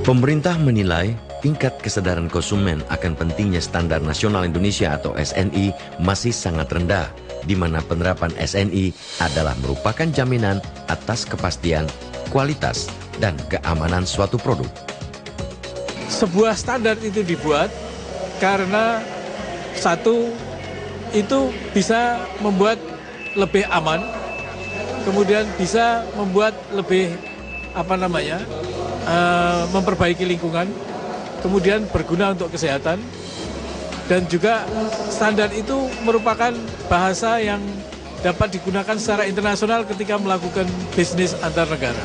Pemerintah menilai tingkat kesadaran konsumen akan pentingnya standar nasional Indonesia atau SNI masih sangat rendah, di mana penerapan SNI adalah merupakan jaminan atas kepastian, kualitas, dan keamanan suatu produk. Sebuah standar itu dibuat karena satu, itu bisa membuat lebih aman, kemudian bisa membuat lebih memperbaiki lingkungan, kemudian berguna untuk kesehatan, dan juga standar itu merupakan bahasa yang dapat digunakan secara internasional ketika melakukan bisnis antar negara.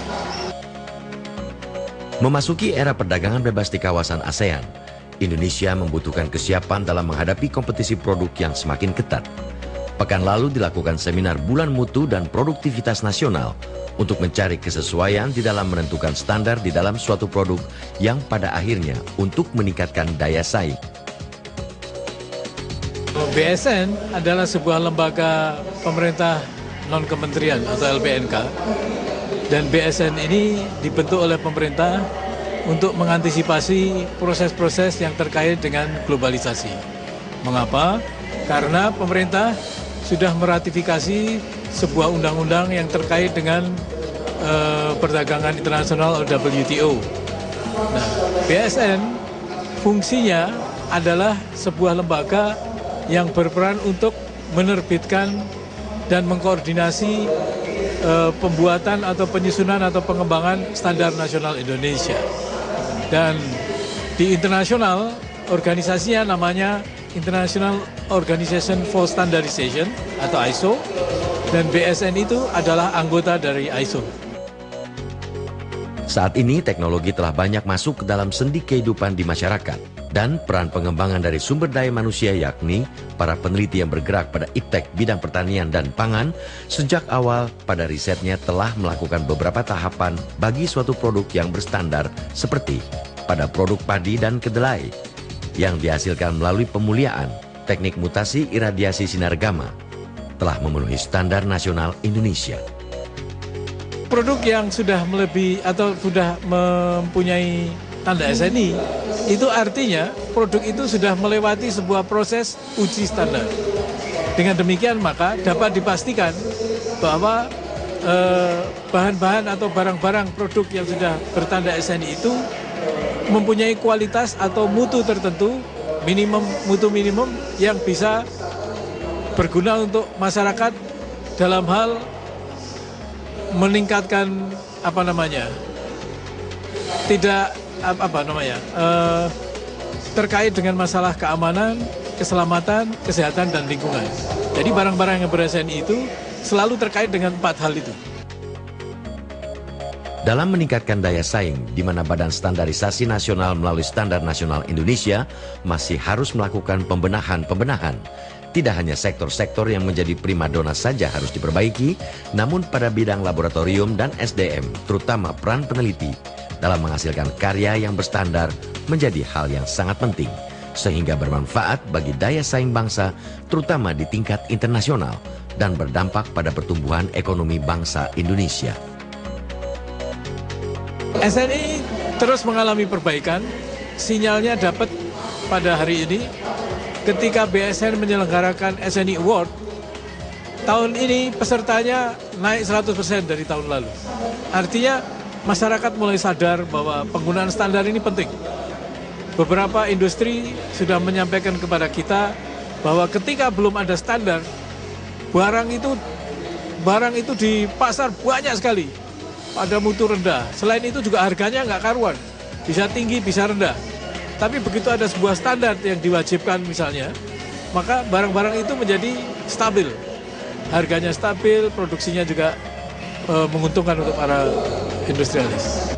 Memasuki era perdagangan bebas di kawasan ASEAN, Indonesia membutuhkan kesiapan dalam menghadapi kompetisi produk yang semakin ketat. Pekan lalu dilakukan seminar Bulan Mutu dan Produktivitas Nasional untuk mencari kesesuaian di dalam menentukan standar di dalam suatu produk yang pada akhirnya untuk meningkatkan daya saing. BSN adalah sebuah lembaga pemerintah non-kementerian atau LPNK, dan BSN ini dibentuk oleh pemerintah untuk mengantisipasi proses-proses yang terkait dengan globalisasi. Mengapa? Karena pemerintah sudah meratifikasi sebuah undang-undang yang terkait dengan perdagangan internasional atau WTO. Nah, BSN fungsinya adalah sebuah lembaga yang berperan untuk menerbitkan dan mengkoordinasi pembuatan atau penyusunan atau pengembangan standar nasional Indonesia. Dan di internasional, organisasinya namanya International Organization for Standardization atau ISO, dan BSN itu adalah anggota dari ISO. Saat ini teknologi telah banyak masuk ke dalam sendi kehidupan di masyarakat, dan peran pengembangan dari sumber daya manusia yakni para peneliti yang bergerak pada iptek bidang pertanian dan pangan sejak awal pada risetnya telah melakukan beberapa tahapan bagi suatu produk yang berstandar seperti pada produk padi dan kedelai yang dihasilkan melalui pemuliaan teknik mutasi iradiasi sinar gamma telah memenuhi standar nasional Indonesia. Produk yang sudah melebihi atau sudah mempunyai tanda SNI, itu artinya produk itu sudah melewati sebuah proses uji standar. Dengan demikian maka dapat dipastikan bahwa bahan-bahan atau barang-barang produk yang sudah bertanda SNI itu mempunyai kualitas atau mutu tertentu, mutu minimum yang bisa berguna untuk masyarakat dalam hal meningkatkan terkait dengan masalah keamanan, keselamatan, kesehatan, dan lingkungan. Jadi barang-barang yang ber-SNI itu selalu terkait dengan 4 hal itu. Dalam meningkatkan daya saing, di mana Badan Standarisasi Nasional melalui Standar Nasional Indonesia masih harus melakukan pembenahan. Tidak hanya sektor-sektor yang menjadi primadona saja harus diperbaiki, namun pada bidang laboratorium dan SDM, terutama peran peneliti dalam menghasilkan karya yang berstandar menjadi hal yang sangat penting, sehingga bermanfaat bagi daya saing bangsa, terutama di tingkat internasional, dan berdampak pada pertumbuhan ekonomi bangsa Indonesia. SNI terus mengalami perbaikan, sinyalnya dapat pada hari ini ketika BSN menyelenggarakan SNI Award. Tahun ini pesertanya naik 100% dari tahun lalu. Artinya masyarakat mulai sadar bahwa penggunaan standar ini penting. Beberapa industri sudah menyampaikan kepada kita bahwa ketika belum ada standar, barang itu di pasar banyak sekali, ada mutu rendah. Selain itu juga harganya nggak karuan, bisa tinggi, bisa rendah. Tapi begitu ada sebuah standar yang diwajibkan misalnya, maka barang-barang itu menjadi stabil. Harganya stabil, produksinya juga menguntungkan untuk para industrialis.